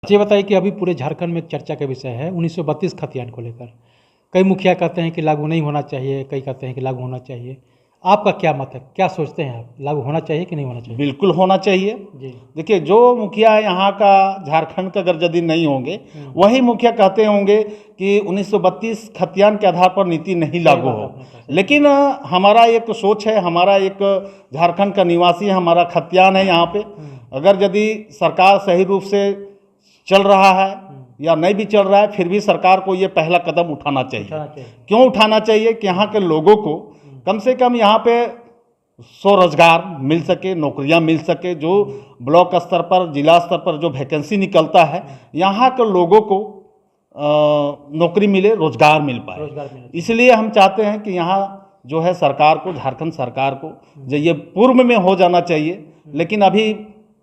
ये बताइए कि अभी पूरे झारखंड में चर्चा का विषय है 1932 खतियान को लेकर। कई मुखिया कहते हैं कि लागू नहीं होना चाहिए, कई कहते हैं कि लागू होना चाहिए। आपका क्या मत है, क्या सोचते हैं आप, लागू होना चाहिए कि नहीं होना चाहिए? बिल्कुल होना चाहिए। जी। देखिए, जो मुखिया यहाँ का झारखंड का अगर यदि नहीं होंगे, वही मुखिया कहते होंगे कि 1932 खतियान के आधार पर नीति नहीं लागू हो। लेकिन हमारा एक सोच है, हमारा एक झारखंड का निवासी है, हमारा खतियान है यहाँ पे। अगर यदि सरकार सही रूप से चल रहा है या नहीं भी चल रहा है, फिर भी सरकार को ये पहला कदम उठाना चाहिए। क्यों उठाना चाहिए कि यहाँ के लोगों को कम से कम यहाँ पे स्वरोजगार मिल सके, नौकरियां मिल सके। जो ब्लॉक स्तर पर, जिला स्तर पर जो वैकेंसी निकलता है, यहाँ के लोगों को नौकरी मिले, रोजगार मिल पाए। इसलिए हम चाहते हैं कि यहाँ जो है सरकार को, झारखंड सरकार को जो ये पूर्व में हो जाना चाहिए। लेकिन अभी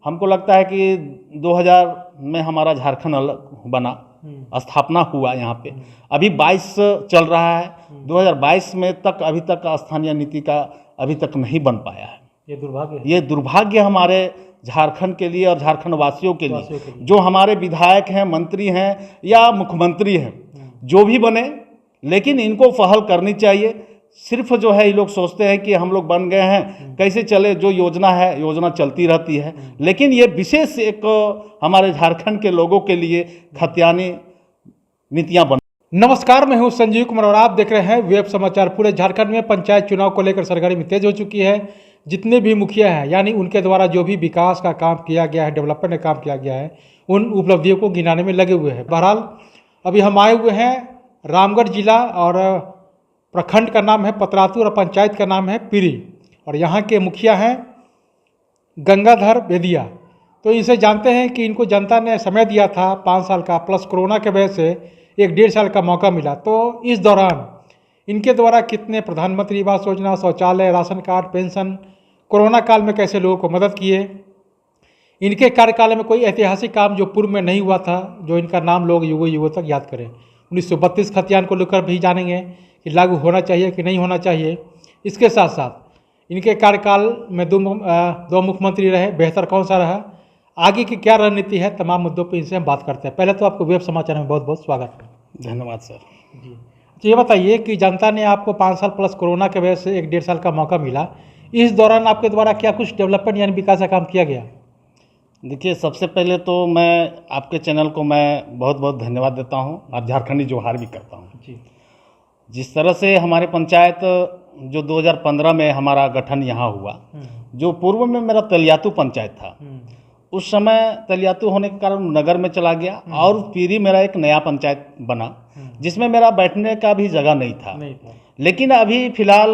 हमको लगता है कि 2000 में हमारा झारखंड अलग बना, स्थापना हुआ यहाँ पे। अभी 22 चल रहा है, 2022 में तक अभी तक स्थानीय नीति का अभी तक नहीं बन पाया है। ये दुर्भाग्य हमारे झारखंड के लिए और झारखंड वासियों के लिए। जो हमारे विधायक हैं, मंत्री हैं या मुख्यमंत्री हैं, जो भी बने, लेकिन इनको पहल करनी चाहिए। सिर्फ जो है ये लोग सोचते हैं कि हम लोग बन गए हैं, कैसे चले, जो योजना है योजना चलती रहती है। लेकिन ये विशेष एक हमारे झारखंड के लोगों के लिए खतियानी नीतियां बन। नमस्कार, मैं हूं संजीव कुमार और आप देख रहे हैं वेब समाचार। पूरे झारखंड में पंचायत चुनाव को लेकर सरगर्मी तेज हो चुकी है। जितने भी मुखिया हैं, यानी उनके द्वारा जो भी विकास का काम किया गया है, डेवलपमेंट का काम किया गया है, उन उपलब्धियों को गिनाने में लगे हुए हैं। बहरहाल अभी हम आए हुए हैं रामगढ़ जिला, और प्रखंड का नाम है पतरातू और पंचायत का नाम है पीरी, और यहाँ के मुखिया हैं गंगाधर बेदिया। तो इनसे जानते हैं कि इनको जनता ने समय दिया था 5 साल का, प्लस कोरोना के वजह से 1-1.5 साल का मौका मिला। तो इस दौरान इनके द्वारा कितने प्रधानमंत्री आवास योजना, शौचालय, राशन कार्ड, पेंशन, कोरोना काल में कैसे लोगों को मदद किए, इनके कार्यकाल में कोई ऐतिहासिक काम जो पूर्व में नहीं हुआ था, जो इनका नाम लोग युगों युगों तक याद करें। 1932 खतियान को लेकर भी जानेंगे कि लागू होना चाहिए कि नहीं होना चाहिए। इसके साथ साथ इनके कार्यकाल में दो मुख्यमंत्री रहे, बेहतर कौन सा रहा, आगे की क्या रणनीति है, तमाम मुद्दों पर इनसे हम बात करते हैं। पहले तो आपको वेब समाचार में बहुत बहुत स्वागत है। धन्यवाद सर जी। तो ये बताइए कि जनता ने आपको 5 साल प्लस कोरोना के वजह से 1-1.5 साल का मौका मिला, इस दौरान आपके द्वारा क्या कुछ डेवलपमेंट यानी विकास का काम किया गया? देखिए, सबसे पहले तो मैं आपके चैनल को मैं बहुत बहुत धन्यवाद देता हूँ और झारखंडी जोहार भी करता हूँ जी। जिस तरह से हमारे पंचायत जो 2015 में हमारा गठन यहाँ हुआ, जो पूर्व में मेरा तलियातू पंचायत था, उस समय तलियातू होने के कारण नगर में चला गया, और पीरी मेरा एक नया पंचायत बना जिसमें मेरा बैठने का भी जगह नहीं था। लेकिन अभी फिलहाल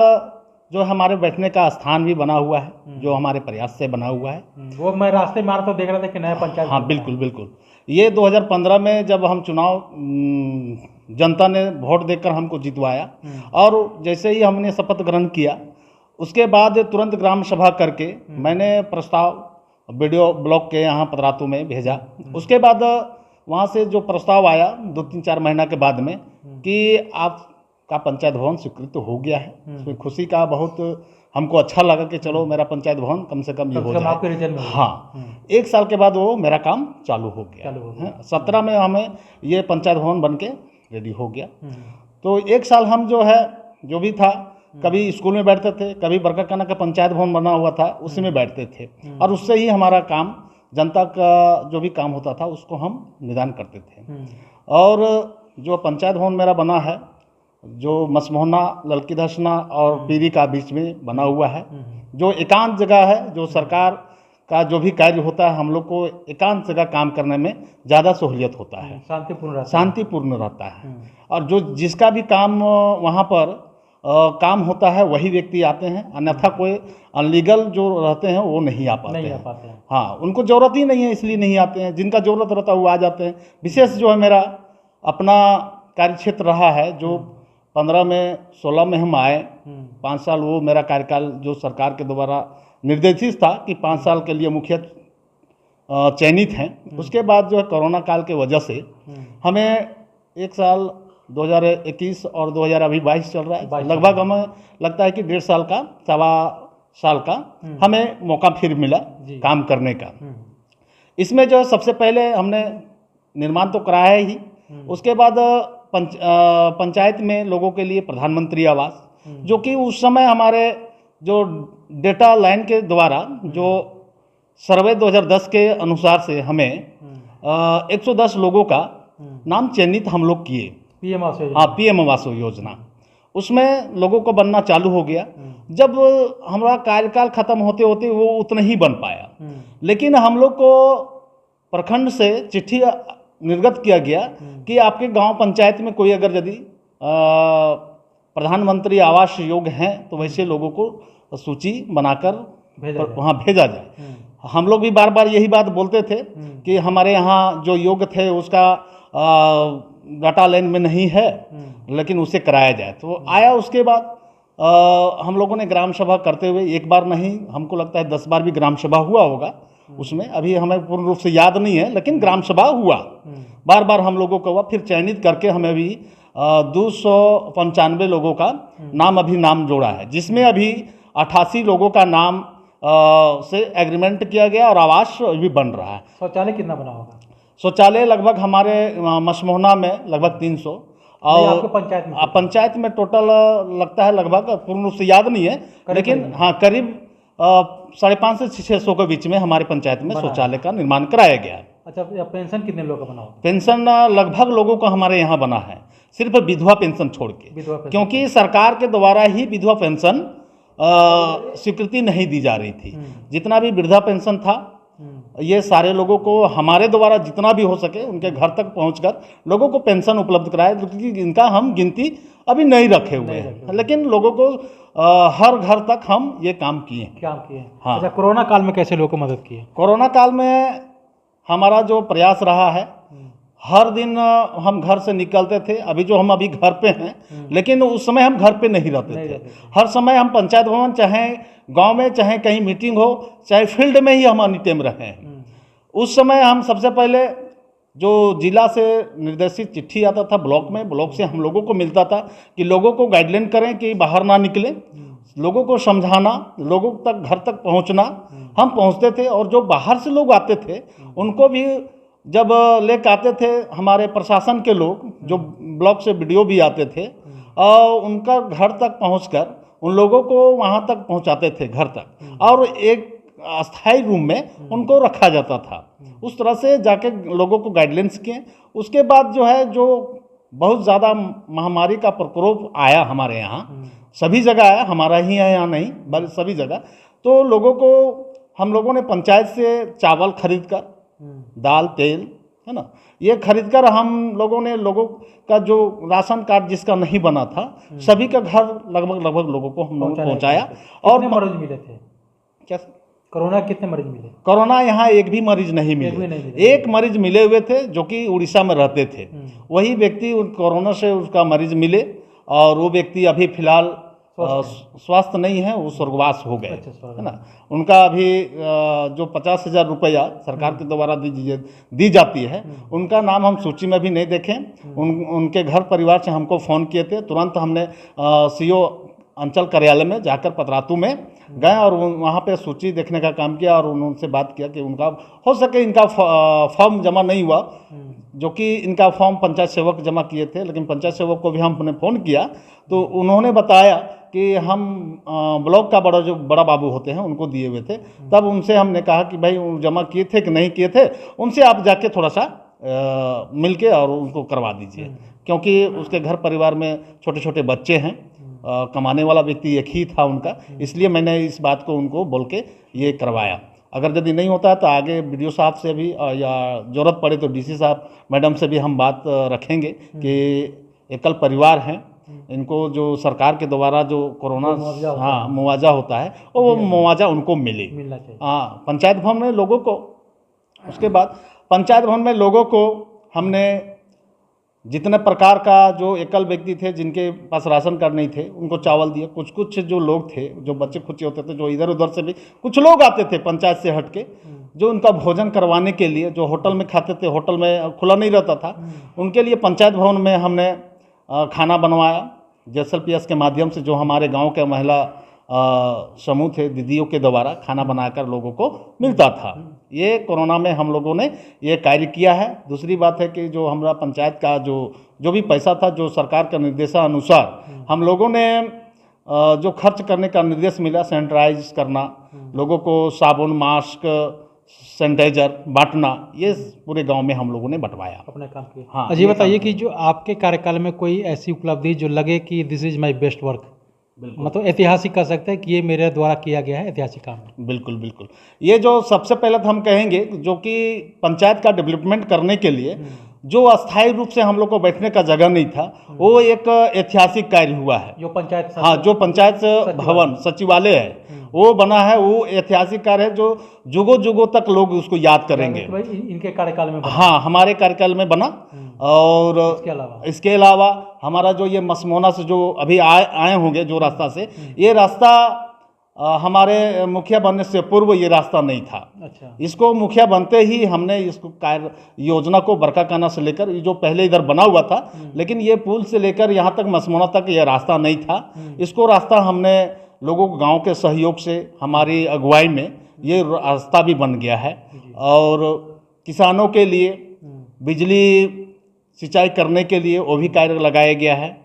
जो हमारे बैठने का स्थान भी बना हुआ है, जो हमारे प्रयास से बना हुआ है। वो मैं रास्ते में आ रहा था, देख रहा था कि नया पंचायत। हाँ, बिल्कुल बिल्कुल। ये 2015 में जब हम चुनाव, जनता ने वोट देकर हमको जितवाया, और जैसे ही हमने शपथ ग्रहण किया, उसके बाद तुरंत ग्राम सभा करके मैंने प्रस्ताव वीडियो ब्लॉक के यहाँ पतरातू में भेजा। उसके बाद वहाँ से जो प्रस्ताव आया 2-3-4 महीना के बाद में कि आपका पंचायत भवन स्वीकृत हो गया है। उसमें खुशी का बहुत हमको अच्छा लगा कि चलो मेरा पंचायत भवन कम से कम ये हो जाए। हाँ, 1 साल के बाद वो मेरा काम चालू हो गया। 17 में हमें ये पंचायत भवन बन के रेडी हो गया। तो 1 साल हम जो है, जो भी था, कभी स्कूल में बैठते थे, कभी बरकाकाना का पंचायत भवन बना हुआ था उसी में बैठते थे, और उससे ही हमारा काम, जनता का जो भी काम होता था उसको हम निदान करते थे। और जो पंचायत भवन मेरा बना है, जो मसमोहना, ललकी धसना और पीरी का बीच में बना हुआ है, जो एकांत जगह है, जो सरकार का जो भी कार्य होता है, हम लोग को एकांत जगह काम करने में ज़्यादा सहूलियत होता है, शांतिपूर्ण रहता है। और जो जिसका भी काम वहाँ पर काम होता है वही व्यक्ति आते हैं, अन्यथा कोई अनलीगल जो रहते हैं वो नहीं आ पाते हैं। हाँ, उनको ज़रूरत ही नहीं है इसलिए नहीं आते हैं, जिनका ज़रूरत रहता है वो आ जाते हैं। विशेष जो है मेरा अपना कार्य क्षेत्र रहा है, जो 15 में 16 में हम आए, 5 साल वो मेरा कार्यकाल जो सरकार के द्वारा निर्देशित था कि 5 साल के लिए मुखिया चयनित हैं। उसके बाद जो है कोरोना काल के वजह से हमें 1 साल 2021 और 2022 चल रहा है, लगभग हमें लगता है कि 1.5 साल का, 1.25 साल का हमें मौका फिर मिला काम करने का। इसमें जो सबसे पहले हमने निर्माण तो कराया ही। उसके बाद पंचायत में लोगों के लिए प्रधानमंत्री आवास, जो कि उस समय हमारे जो डेटा लाइन के द्वारा जो सर्वे 2010 के अनुसार से हमें 110 लोगों का नाम चयनित हम लोग किए। पीएम आवास योजना। हाँ, पीएम आवास योजना, उसमें लोगों को बनना चालू हो गया। जब हमारा कार्यकाल खत्म होते होते वो उतना ही बन पाया, लेकिन हम लोग को प्रखंड से चिट्ठी निर्गत किया गया कि आपके गांव पंचायत में कोई अगर यदि प्रधानमंत्री आवास योग्य हैं तो वैसे लोगों को सूची बनाकर वहाँ भेजा जाए। हम लोग भी बार बार यही बात बोलते थे कि हमारे यहाँ जो योग्य थे उसका डाटा लाइन में नहीं है, लेकिन उसे कराया जाए। तो आया। उसके बाद हम लोगों ने ग्राम सभा करते हुए एक बार नहीं, हमको लगता है 10 बार भी ग्राम सभा हुआ होगा उसमें, अभी हमें पूर्ण रूप से याद नहीं है, लेकिन ग्राम सभा हुआ। बार बार हम लोगों को हुआ, फिर चयनित करके हमें अभी 295 लोगों का नाम जोड़ा है, जिसमें अभी 88 लोगों का नाम से एग्रीमेंट किया गया और आवास भी बन रहा है। शौचालय कितना बना होगा? शौचालय लगभग हमारे मसमोहना में लगभग 300 और पंचायत में टोटल लगता है लगभग पूर्ण रूप से याद नहीं है, लेकिन हाँ करीब 550 से 600 के बीच में हमारे पंचायत में शौचालय का निर्माण कराया गया है। अच्छा, पेंशन कितने लोगों का बना होगा? पेंशन लगभग लोगों का हमारे यहाँ बना है, सिर्फ विधवा पेंशन छोड़ के, क्योंकि सरकार के द्वारा ही विधवा पेंशन स्वीकृति नहीं दी जा रही थी। जितना भी वृद्धा पेंशन था ये सारे लोगों को हमारे द्वारा जितना भी हो सके उनके घर तक पहुंचकर लोगों को पेंशन उपलब्ध कराए, क्योंकि इनका हम गिनती अभी नहीं रखे हुए हैं, लेकिन लोगों को हर घर तक हम ये काम किए। हाँ। अच्छा, कोरोना काल में कैसे लोगों को मदद की है? कोरोना काल में हमारा जो प्रयास रहा है, हर दिन हम घर से निकलते थे। अभी जो हम अभी घर पे हैं, लेकिन उस समय हम घर पे नहीं रहते थे। हर समय हम पंचायत भवन, चाहे गांव में, चाहे कहीं मीटिंग हो, चाहे फील्ड में ही हम एनी टाइम रहे हैं। उस समय हम सबसे पहले जो जिला से निर्देशित चिट्ठी आता था ब्लॉक से हम लोगों को मिलता था कि लोगों को गाइडलाइन करें कि बाहर ना निकलें, लोगों को समझाना, लोगों तक घर तक पहुंचना। हम पहुंचते थे और जो बाहर से लोग आते थे उनको भी जब लेकर आते थे हमारे प्रशासन के लोग, जो ब्लॉक से वीडियो भी आते थे, और उनका घर तक पहुंचकर उन लोगों को वहां तक पहुंचाते थे घर तक, और एक अस्थायी रूम में उनको रखा जाता था। उस तरह से जाके लोगों को गाइडलाइंस किए। उसके बाद जो है, जो बहुत ज़्यादा महामारी का प्रकोप आया हमारे यहाँ, सभी जगह आया, हमारा ही है यहाँ नहीं बल्कि सभी जगह, तो लोगों को हम लोगों ने पंचायत से चावल खरीद कर, दाल तेल, है ना, ये खरीद कर हम लोगों ने लोगों का जो राशन कार्ड जिसका नहीं बना था सभी का घर लगभग लोगों को हम लोग पहुँचाया। और मरीज मिले थे क्या? कोरोना कितने मरीज मिले? कोरोना यहाँ एक भी मरीज नहीं मिले। एक मरीज मिले हुए थे जो कि उड़ीसा में रहते थे, वही व्यक्ति कोरोना से उसका मरीज मिले, और वो व्यक्ति अभी फिलहाल स्वास्थ्य नहीं है, वो स्वर्गवास हो गए, है ना। उनका अभी जो 50,000 रुपया सरकार के द्वारा दी जाती है, उनका नाम हम सूची में भी नहीं देखें। उनके घर परिवार से हमको फ़ोन किए थे, तुरंत हमने सीओ अंचल कार्यालय में जाकर पतरातू में गए और वहाँ पे सूची देखने का काम किया, और उनसे बात किया कि उनका हो सके इनका फॉर्म जमा नहीं हुआ, जो कि इनका फॉर्म पंचायत सेवक जमा किए थे, लेकिन पंचायत सेवक को भी हमने फ़ोन किया तो उन्होंने बताया कि हम ब्लॉक का बड़ा बाबू होते हैं उनको दिए हुए थे। तब उनसे हमने कहा कि भाई जमा किए थे कि नहीं किए थे, उनसे आप जाके थोड़ा सा मिल के और उनको करवा दीजिए, क्योंकि उसके घर परिवार में छोटे छोटे बच्चे हैं, कमाने वाला व्यक्ति एक ही था उनका, इसलिए मैंने इस बात को उनको बोल के ये करवाया। अगर यदि नहीं होता है तो आगे बीडीओ साहब से भी या ज़रूरत पड़े तो डीसी साहब मैडम से भी हम बात रखेंगे कि एकल परिवार हैं, इनको जो सरकार के द्वारा जो कोरोना मुआवजा होता है वो मुआवजा उनको मिलना चाहिए। हाँ, पंचायत भवन में लोगों को, उसके बाद पंचायत भवन में लोगों को हमने जितने प्रकार का जो एकल व्यक्ति थे जिनके पास राशन कार्ड नहीं थे उनको चावल दिए। कुछ जो लोग थे, जो बच्चे खुच्चे होते थे, जो इधर उधर से भी कुछ लोग आते थे पंचायत से हट के, जो उनका भोजन करवाने के लिए, जो होटल में खाते थे, होटल में खुला नहीं रहता था, उनके लिए पंचायत भवन में हमने खाना बनवाया। JSLPS के माध्यम से जो हमारे गाँव के महिला समूह थे, दीदियों के द्वारा खाना बनाकर लोगों को मिलता था। ये कोरोना में हम लोगों ने ये कार्य किया है। दूसरी बात है कि जो हमारा पंचायत का जो भी पैसा था, जो सरकार का निर्देशानुसार हम लोगों ने जो खर्च करने का निर्देश मिला, सैनिटाइज करना, लोगों को साबुन, मास्क, सैनिटाइजर बांटना, ये पूरे गांव में हम लोगों ने बंटवाया, अपने काम किया। हाँ, अजी बताइए कि जो आपके कार्यकाल में कोई ऐसी उपलब्धि जो लगे कि this is my best work, मतलब ऐतिहासिक कह सकते हैं कि ये मेरे द्वारा किया गया है ऐतिहासिक काम। बिल्कुल बिल्कुल। ये जो सबसे पहले तो हम कहेंगे जो कि पंचायत का डेवलपमेंट करने के लिए जो अस्थायी रूप से हम लोग को बैठने का जगह नहीं था, वो एक ऐतिहासिक कार्य हुआ है। जो पंचायत, हाँ, जो पंचायत भवन सचिवालय है वो बना है, वो ऐतिहासिक कार्य है जो जुगों जुगों तक लोग उसको याद करेंगे। इनके कार्यकाल में बना। हाँ, हमारे कार्यकाल में बना। और इसके अलावा हमारा जो ये मसमोना से जो अभी आए होंगे जो रास्ता से, ये रास्ता हमारे मुखिया बनने से पूर्व ये रास्ता नहीं था। अच्छा। इसको मुखिया बनते ही हमने इसको कार्य योजना को बरकाकाना से लेकर, ये जो पहले इधर बना हुआ था, लेकिन ये पुल से लेकर यहाँ तक मसमोना तक ये रास्ता नहीं था। इसको रास्ता हमने लोगों को गांव के सहयोग से, हमारी अगुवाई में ये रास्ता भी बन गया है। और किसानों के लिए बिजली सिंचाई करने के लिए वो भी कार्य लगाया गया है।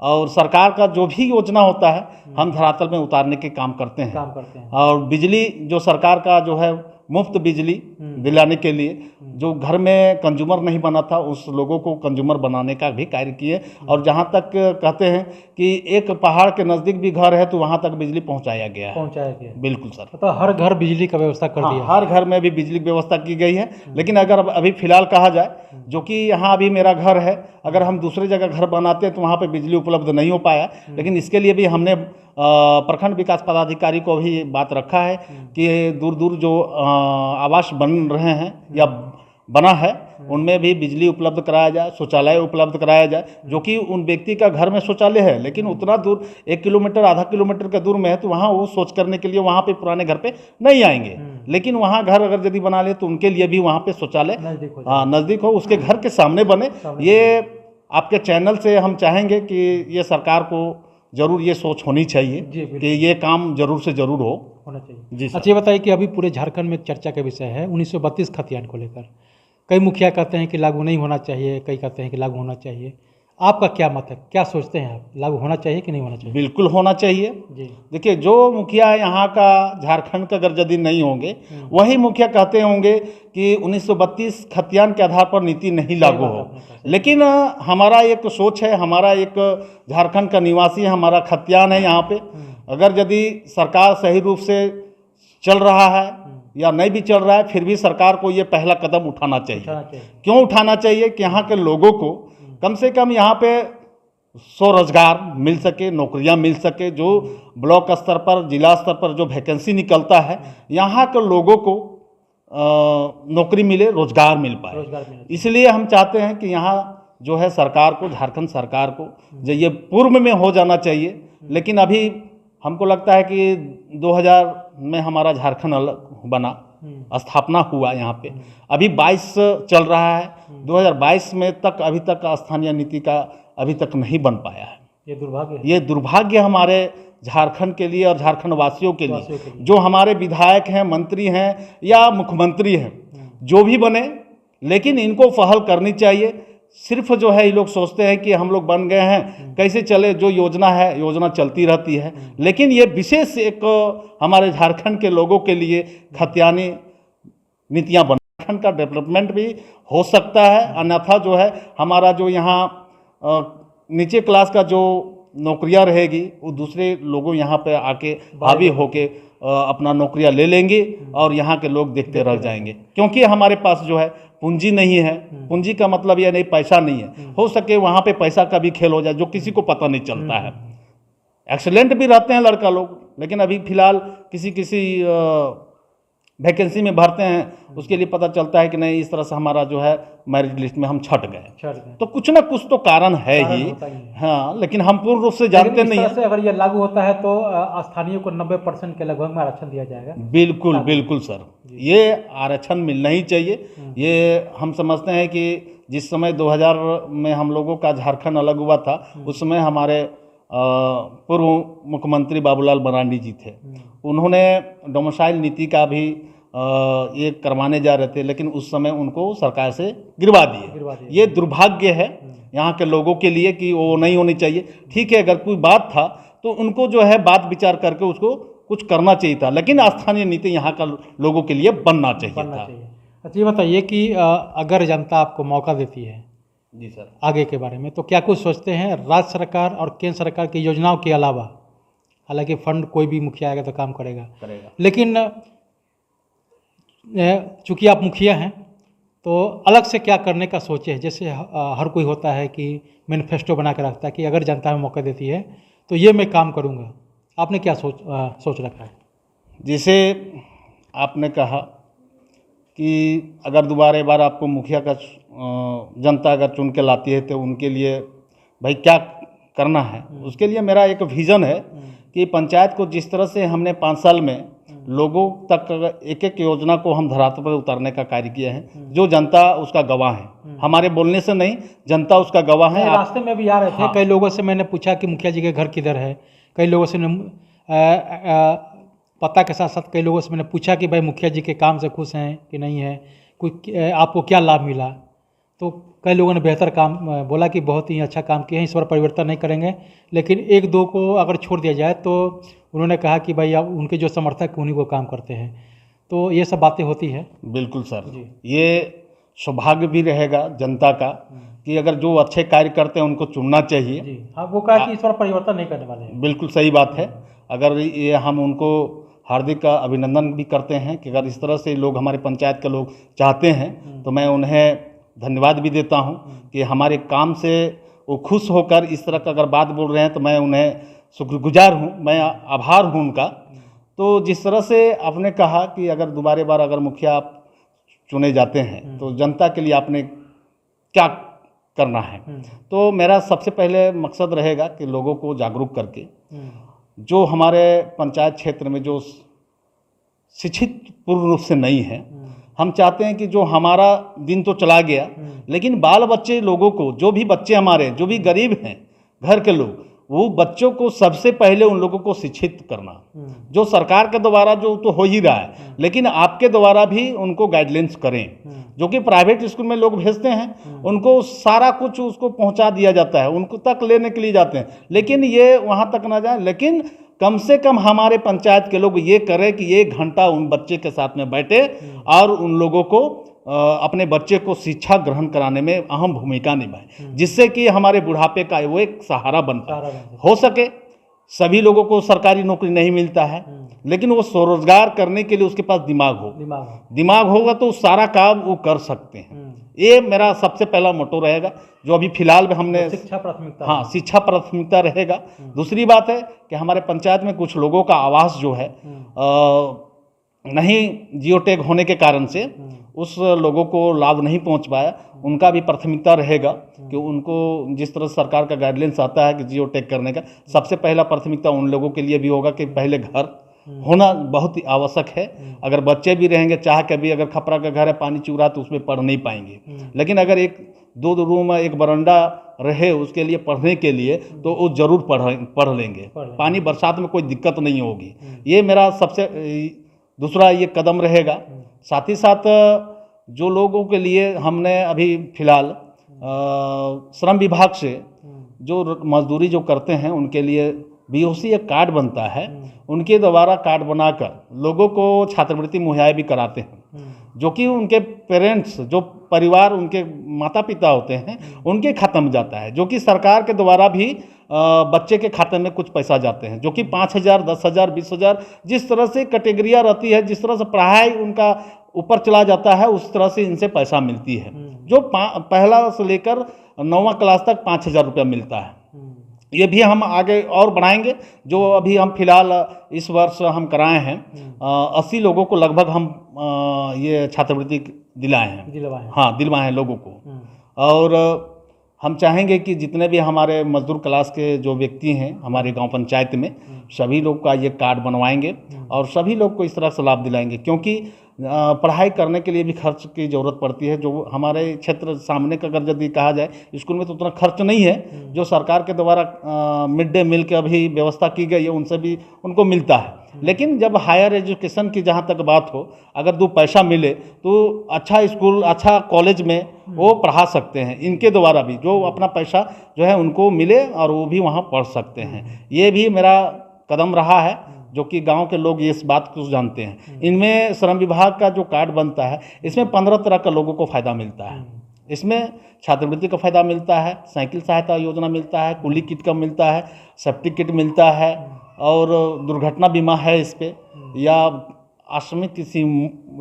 और सरकार का जो भी योजना होता है हम धरातल में उतारने के काम करते हैं। और बिजली जो सरकार का जो है मुफ्त बिजली दिलाने के लिए, जो घर में कंज्यूमर नहीं बना था उस लोगों को कंज्यूमर बनाने का भी कार्य किए। और जहाँ तक कहते हैं कि एक पहाड़ के नज़दीक भी घर है तो वहाँ तक बिजली पहुँचाया गया है। बिल्कुल सर, तो हर घर बिजली का व्यवस्था कर दिया। हर घर में भी बिजली की व्यवस्था की गई है। लेकिन अगर अभी फिलहाल कहा जाए, जो कि यहाँ अभी मेरा घर है, अगर हम दूसरी जगह घर बनाते हैं तो वहाँ पे बिजली उपलब्ध नहीं हो पाया। लेकिन इसके लिए भी हमने प्रखंड विकास पदाधिकारी को भी बात रखा है कि दूर दूर जो आवास बन रहे हैं या बना है उनमें भी बिजली उपलब्ध कराया जाए, शौचालय उपलब्ध कराया जाए। जो कि उन व्यक्ति का घर में शौचालय है लेकिन उतना दूर 1 किलोमीटर आधा किलोमीटर के दूर में है, तो वहाँ वो शौच करने के लिए वहाँ पे पुराने घर पे नहीं आएंगे। लेकिन वहाँ घर अगर यदि बना ले तो उनके लिए भी वहाँ पे शौचालय नज़दीक हो, उसके घर के सामने बने। ये आपके चैनल से हम चाहेंगे कि ये सरकार को जरूर ये सोच होनी चाहिए कि ये काम जरूर से जरूर होना चाहिए। जी सर। अच्छा, ये बताइए कि अभी पूरे झारखंड में एक चर्चा का विषय है 1932 खतियान को लेकर। कई मुखिया कहते हैं कि लागू नहीं होना चाहिए, कई कहते हैं कि लागू होना चाहिए। आपका क्या मत है, क्या सोचते हैं आप, लागू होना चाहिए कि नहीं होना चाहिए? बिल्कुल होना चाहिए जी। देखिए, जो मुखिया यहाँ का झारखंड का अगर यदि नहीं होंगे, वही मुखिया कहते होंगे कि 1932 खतियान के आधार पर नीति नहीं लागू हो। लेकिन हमारा एक सोच है, हमारा एक झारखंड का निवासी है, हमारा खतियान है यहाँ पे। अगर यदि सरकार सही रूप से चल रहा है या नहीं भी चल रहा है, फिर भी सरकार को ये पहला कदम उठाना चाहिए। क्यों उठाना चाहिए कि यहाँ के लोगों को कम से कम यहाँ पे स्वरोजगार मिल सके, नौकरियाँ मिल सके। जो ब्लॉक स्तर पर, जिला स्तर पर जो वैकेंसी निकलता है, यहाँ के लोगों को नौकरी मिले, रोजगार मिल पाए। इसलिए हम चाहते हैं कि यहाँ जो है सरकार को, झारखंड सरकार को जो ये पूर्व में हो जाना चाहिए। लेकिन अभी हमको लगता है कि 2000 में हमारा झारखंड अलग बना, स्थापना हुआ यहाँ पे, अभी 22 चल रहा है। 2022 में तक अभी तक स्थानीय नीति का अभी तक नहीं बन पाया है। ये दुर्भाग्य हमारे झारखंड के लिए और झारखंड वासियों के लिए। जो हमारे विधायक हैं, मंत्री हैं या मुख्यमंत्री हैं, जो भी बने, लेकिन इनको पहल करनी चाहिए। सिर्फ जो है ये लोग सोचते हैं कि हम लोग बन गए हैं, कैसे चले, जो योजना है योजना चलती रहती है। लेकिन ये विशेष एक हमारे झारखंड के लोगों के लिए खतियानी नीतियाँ बन, झारखंड का डेवलपमेंट भी हो सकता है। अन्यथा जो है हमारा जो यहाँ नीचे क्लास का जो नौकरियां रहेगी, वो दूसरे लोगों यहाँ पे आके हावी होके अपना नौकरियां ले लेंगे और यहाँ के लोग देखते रह जाएंगे। क्योंकि हमारे पास जो है पूंजी नहीं है। पूंजी का मतलब यह नहीं पैसा नहीं है, हो सके वहाँ पे पैसा का भी खेल हो जाए जो किसी को पता नहीं चलता है। एक्सीलेंट भी रहते हैं लड़का लोग, लेकिन अभी फिलहाल किसी वैकेंसी में भरते हैं, उसके लिए पता चलता है कि नहीं, इस तरह से हमारा जो है मेरिट लिस्ट में हम छट गए। तो कुछ ना कुछ तो कारण है ही। हाँ, लेकिन हम पूर्ण रूप से जानते नहीं है। अगर ये लागू होता है तो स्थानीय को 90% के लगभग में आरक्षण दिया जाएगा। बिल्कुल बिल्कुल सर, ये आरक्षण मिलना ही चाहिए। ये हम समझते हैं कि जिस समय 2000 में हम लोगों का झारखंड अलग हुआ था, उस समय हमारे पूर्व मुख्यमंत्री बाबूलाल मरांडी जी थे, उन्होंने डोमिसाइल नीति का भी ये करवाने जा रहे थे, लेकिन उस समय उनको सरकार से गिरवा दिए। ये दुर्भाग्य है यहाँ के लोगों के लिए कि वो नहीं होनी चाहिए। ठीक है, अगर कोई बात था तो उनको जो है बात विचार करके उसको कुछ करना चाहिए था, लेकिन स्थानीय नीति यहाँ का लोगों के लिए बनना चाहिए था। अच्छा, ये बताइए कि अगर जनता आपको मौका देती है जी सर, आगे के बारे में, तो क्या कुछ सोचते हैं राज्य सरकार और केंद्र सरकार की योजनाओं के अलावा? हालांकि फंड कोई भी मुखिया आएगा तो काम करेगा, लेकिन चूंकि आप मुखिया हैं तो अलग से क्या करने का सोचे है? जैसे हर कोई होता है कि मैनिफेस्टो बना के रखता है कि अगर जनता में मौका देती है तो ये मैं काम करूँगा। आपने क्या सोच रखा है? जैसे आपने कहा कि अगर दोबारा बार आपको मुखिया का जनता अगर चुन के लाती है तो उनके लिए भाई क्या करना है, उसके लिए मेरा एक विज़न है कि पंचायत को जिस तरह से हमने 5 साल में लोगों तक एक एक योजना को हम धरातल पर उतारने का कार्य किया है, जो जनता उसका गवाह है, हमारे बोलने से नहीं, जनता उसका गवाह है। रास्ते में भी आ रहे थे, हाँ। कई लोगों से मैंने पूछा कि मुखिया जी के घर किधर है, कई लोगों से पता के साथ साथ कई लोगों से मैंने पूछा कि भाई मुखिया जी के काम से खुश हैं कि नहीं है, कोई आपको क्या लाभ मिला, तो कई लोगों ने बेहतर काम बोला कि बहुत ही अच्छा काम किया है, इस बार परिवर्तन नहीं करेंगे, लेकिन एक दो को अगर छोड़ दिया जाए तो उन्होंने कहा कि भाई अब उनके जो समर्थक उन्हीं को काम करते हैं। तो ये सब बातें होती है। बिल्कुल सर, ये सौभाग्य भी रहेगा जनता का कि अगर जो अच्छे कार्य करते हैं उनको चुनना चाहिए। जी हाँ, वो कहा कि इस बार परिवर्तन नहीं करने वाले हैं। बिल्कुल सही बात है। अगर ये हम उनको हार्दिक अभिनंदन भी करते हैं कि अगर इस तरह से लोग हमारे पंचायत के लोग चाहते हैं तो मैं उन्हें धन्यवाद भी देता हूं कि हमारे काम से वो खुश होकर इस तरह का अगर बात बोल रहे हैं तो मैं उन्हें शुक्रगुजार हूं, मैं आभार हूं उनका। तो जिस तरह से आपने कहा कि अगर दोबारा बार अगर मुखिया आप चुने जाते हैं तो जनता के लिए आपने क्या करना है, तो मेरा सबसे पहले मकसद रहेगा कि लोगों को जागरूक करके जो हमारे पंचायत क्षेत्र में जो शिक्षित पूर्ण रूप से नहीं है, हम चाहते हैं कि जो हमारा दिन तो चला गया, लेकिन बाल बच्चे लोगों को, जो भी बच्चे हमारे जो भी गरीब हैं घर के लोग, वो बच्चों को सबसे पहले उन लोगों को शिक्षित करना, जो सरकार के द्वारा जो तो हो ही रहा है, लेकिन आपके द्वारा भी उनको गाइडलाइंस करें। जो कि प्राइवेट स्कूल में लोग भेजते हैं, उनको सारा कुछ उसको पहुंचा दिया जाता है, उनको तक लेने के लिए जाते हैं, लेकिन ये वहाँ तक ना जाए। लेकिन कम से कम हमारे पंचायत के लोग ये करें कि 1 घंटा उन बच्चे के साथ में बैठे और उन लोगों को अपने बच्चे को शिक्षा ग्रहण कराने में अहम भूमिका निभाएं, जिससे कि हमारे बुढ़ापे का वो एक सहारा बन पाए। हो सके सभी लोगों को सरकारी नौकरी नहीं मिलता है, लेकिन वो स्वरोजगार करने के लिए उसके पास दिमाग होगा तो सारा काम वो कर सकते हैं। ये मेरा सबसे पहला मोटो रहेगा, जो अभी फिलहाल में हमने शिक्षा प्राथमिकता, हाँ, शिक्षा प्राथमिकता रहेगा। दूसरी बात है कि हमारे पंचायत में कुछ लोगों का आवास जो है नहीं जियोटैग होने के कारण से उस लोगों को लाभ नहीं पहुंच पाया, उनका भी प्राथमिकता रहेगा कि उनको जिस तरह सरकार का गाइडलाइंस आता है कि जियोटैग करने का, सबसे पहला प्राथमिकता उन लोगों के लिए भी होगा कि पहले घर होना बहुत ही आवश्यक है। अगर बच्चे भी रहेंगे, चाह के भी अगर खपरा का घर है, पानी चू रहा तो उसमें पढ़ नहीं पाएंगे, लेकिन अगर 1-2 रूम एक बरंडा रहे उसके लिए पढ़ने के लिए तो वो जरूर पढ़ लेंगे। पानी बरसात में कोई दिक्कत नहीं होगी। ये मेरा सबसे दूसरा ये कदम रहेगा। साथ ही साथ जो लोगों के लिए हमने अभी फिलहाल श्रम विभाग से जो मजदूरी जो करते हैं उनके लिए बीओसी एक कार्ड बनता है, उनके द्वारा कार्ड बनाकर लोगों को छात्रवृत्ति मुहैया भी कराते हैं, जो कि उनके पेरेंट्स, जो परिवार उनके माता पिता होते हैं, उनके खाते में जाता है, जो कि सरकार के द्वारा भी बच्चे के खाते में कुछ पैसा जाते हैं, जो कि 5,000, 10,000, 20,000 जिस तरह से कैटेगरियाँ रहती है, जिस तरह से पढ़ाई उनका ऊपर चला जाता है, उस तरह से इनसे पैसा मिलती है, जो पहला से लेकर 9वां क्लास तक 5,000 रुपया मिलता है। ये भी हम आगे और बढ़ाएंगे। जो अभी हम फिलहाल इस वर्ष हम कराए हैं 80 लोगों को लगभग हम ये छात्रवृत्ति दिलवाए हैं लोगों को। और हम चाहेंगे कि जितने भी हमारे मजदूर क्लास के जो व्यक्ति हैं हमारे गांव पंचायत में, सभी लोग का ये कार्ड बनवाएंगे और सभी लोग को इस तरह से लाभ दिलाएंगे, क्योंकि पढ़ाई करने के लिए भी खर्च की ज़रूरत पड़ती है। जो हमारे क्षेत्र सामने का अगर यदि कहा जाए, स्कूल में तो उतना खर्च नहीं है। जो सरकार के द्वारा मिड डे मील की अभी व्यवस्था की गई है, उनसे भी उनको मिलता है। लेकिन जब हायर एजुकेशन की जहाँ तक बात हो, अगर 2 पैसा मिले तो अच्छा स्कूल, अच्छा कॉलेज में वो पढ़ा सकते हैं। इनके द्वारा भी जो अपना पैसा जो है उनको मिले और वो भी वहाँ पढ़ सकते हैं। ये भी मेरा कदम रहा है, जो कि गांव के लोग ये इस बात को जानते हैं। इनमें श्रम विभाग का जो कार्ड बनता है, इसमें 15 तरह का लोगों को फ़ायदा मिलता है। इसमें छात्रवृत्ति का फ़ायदा मिलता है, साइकिल सहायता योजना मिलता है, कुली किट का मिलता है, सेफ्टी किट मिलता है और दुर्घटना बीमा है इस पे, या आकस्मिक किसी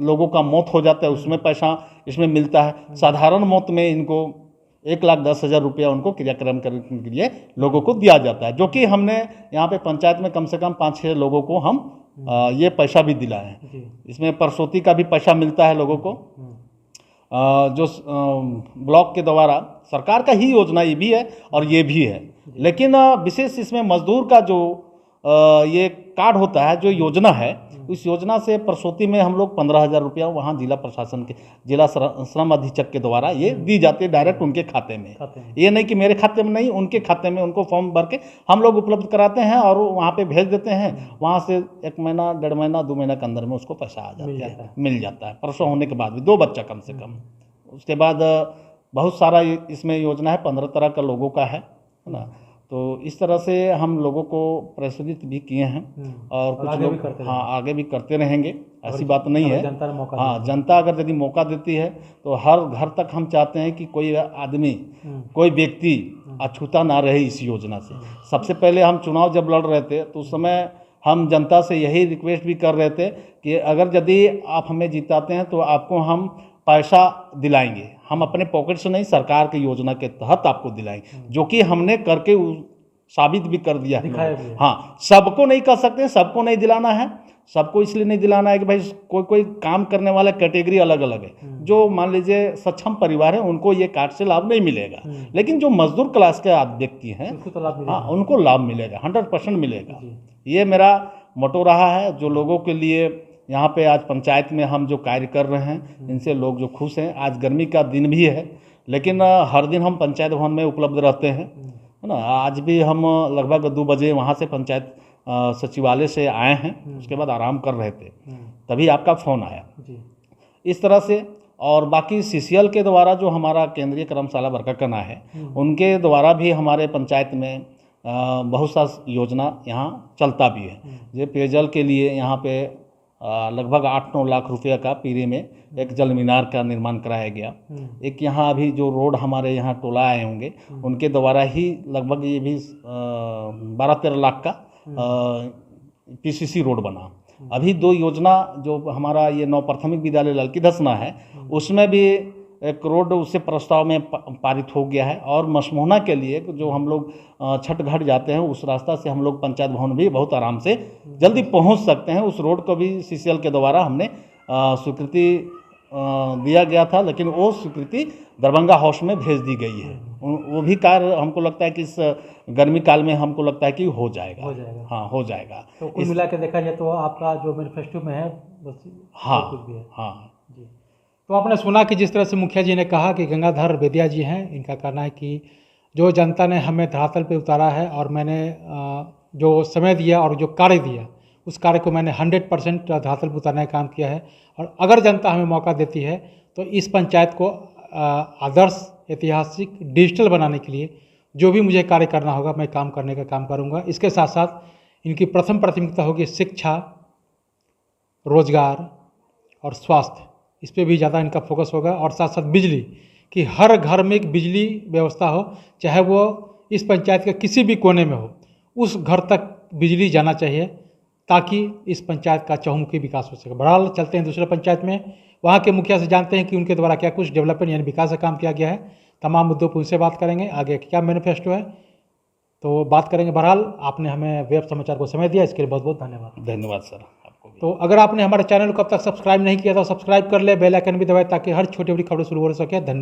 लोगों का मौत हो जाता है उसमें पैसा इसमें मिलता है। साधारण मौत में इनको 1,10,000 रुपया उनको क्रियाक्रम करने के लिए लोगों को दिया जाता है, जो कि हमने यहाँ पे पंचायत में कम से कम 5-6 लोगों को हम ये पैसा भी दिलाए हैं। इसमें प्रसूति का भी पैसा मिलता है लोगों को, जो ब्लॉक के द्वारा सरकार का ही योजना ये भी है और ये भी है। लेकिन विशेष इसमें मजदूर का जो ये कार्ड होता है, जो योजना है, उस योजना से प्रसूति में हम लोग 15,000 रुपया वहाँ जिला प्रशासन के, जिला श्रम अधीक्षक के द्वारा ये दी जाती है डायरेक्ट उनके खाते में। ये नहीं कि मेरे खाते में नहीं, उनके खाते में उनको फॉर्म भर के हम लोग उपलब्ध कराते हैं और वहाँ पे भेज देते हैं। वहाँ से 1 महीना, 1.5 महीना, 2 महीना के अंदर में उसको पैसा आ जाता है, मिल जाता है। प्रसव होने के बाद भी 2 बच्चा कम से कम। उसके बाद बहुत सारा इसमें योजना है, 15 तरह का लोगों का है ना। तो इस तरह से हम लोगों को प्रेरित भी किए हैं और कुछ आगे लोग भी करते आगे भी करते रहेंगे, ऐसी बात नहीं है। जनता ने मौका हाँ, जनता अगर यदि मौका देती है तो हर घर तक हम चाहते हैं कि कोई आदमी, कोई व्यक्ति अछूता ना रहे इस योजना से। सबसे पहले हम चुनाव जब लड़ रहे थे तो उस समय हम जनता से यही रिक्वेस्ट भी कर रहे थे कि अगर यदि आप हमें जिताते हैं तो आपको हम पैसा दिलाएंगे, हम अपने पॉकेट से नहीं, सरकार की योजना के तहत आपको दिलाएंगे, जो कि हमने करके साबित भी कर दिया है। हाँ, सबको नहीं कर सकते, सबको नहीं दिलाना है। सबको इसलिए नहीं दिलाना है कि भाई कोई काम करने वाला कैटेगरी अलग अलग है। जो मान लीजिए सक्षम परिवार है उनको ये कार्ड से लाभ नहीं मिलेगा, लेकिन जो मजदूर क्लास के व्यक्ति हैं हाँ, उनको लाभ मिलेगा, 100% मिलेगा। ये मेरा मोटो रहा है, जो लोगों के लिए यहाँ पे आज पंचायत में हम जो कार्य कर रहे हैं, इनसे लोग जो खुश हैं। आज गर्मी का दिन भी है, लेकिन हर दिन हम पंचायत भवन में उपलब्ध रहते हैं, है ना। आज भी हम लगभग 2 बजे वहाँ से पंचायत सचिवालय से आए हैं, उसके बाद आराम कर रहे थे, तभी आपका फ़ोन आया। इस तरह से और बाकी CCL के द्वारा जो हमारा केंद्रीय कर्मशाला बरकाकाना है, उनके द्वारा भी हमारे पंचायत में बहुत सा योजना यहाँ चलता भी है। ये पेयजल के लिए यहाँ पे लगभग 8-9 लाख रुपये का पीरे में एक जल मीनार का निर्माण कराया गया। एक यहाँ अभी जो रोड हमारे यहाँ टोला आए होंगे, उनके द्वारा ही लगभग ये भी 12-13 लाख का PCC रोड बना। अभी 2 योजना जो हमारा ये 9 प्राथमिक विद्यालय ललकी धसना है, उसमें भी एक रोड उससे प्रस्ताव में पारित हो गया है। और मसमोहना के लिए जो हम लोग छठ घाट जाते हैं, उस रास्ता से हम लोग पंचायत भवन भी बहुत आराम से जल्दी पहुंच सकते हैं। उस रोड को भी CCL के द्वारा हमने स्वीकृति दिया गया था, लेकिन वो स्वीकृति दरभंगा हाउस में भेज दी गई है। वो भी कार्य हमको लगता है कि इस गर्मी काल में हमको लगता है कि हो जाएगा। हाँ, हो जाएगा। तो कुल मिला के देखा जाए तो आपका जो मैनिफेस्टो में है बस हाँ कुछ भी है। हाँ जी। तो आपने सुना कि जिस तरह से मुखिया जी ने कहा कि गंगाधर बेदिया जी हैं, इनका कहना है कि जो जनता ने हमें धरातल पे उतारा है और मैंने जो समय दिया और जो कार्य दिया, उस कार्य को मैंने 100% धरातल पर उतारने का काम किया है। और अगर जनता हमें मौका देती है तो इस पंचायत को आदर्श, ऐतिहासिक, डिजिटल बनाने के लिए जो भी मुझे कार्य करना होगा मैं काम करने का काम करूँगा। इसके साथ साथ इनकी प्रथम प्राथमिकता होगी शिक्षा, रोजगार और स्वास्थ्य, इस पर भी ज़्यादा इनका फोकस होगा। और साथ साथ बिजली, कि हर घर में एक बिजली व्यवस्था हो, चाहे वो इस पंचायत के किसी भी कोने में हो, उस घर तक बिजली जाना चाहिए ताकि इस पंचायत का चहुमुखी विकास हो सके। बहरहाल चलते हैं दूसरे पंचायत में, वहाँ के मुखिया से जानते हैं कि उनके द्वारा क्या कुछ डेवलपमेंट यानी विकास का काम किया गया है। तमाम मुद्दों पर उनसे बात करेंगे, आगे क्या मैनिफेस्टो है तो बात करेंगे। बहरहाल आपने हमें वेब समाचार को समय दिया, इसके लिए बहुत बहुत धन्यवाद। धन्यवाद सर आपको भी। तो अगर आपने हमारे चैनल को अब तक सब्सक्राइब नहीं किया तो सब्सक्राइब कर ले, बेल आइकन भी दबाएं ताकि हर छोटी बड़ी खबरें शुरू हो सके। धन्यवाद।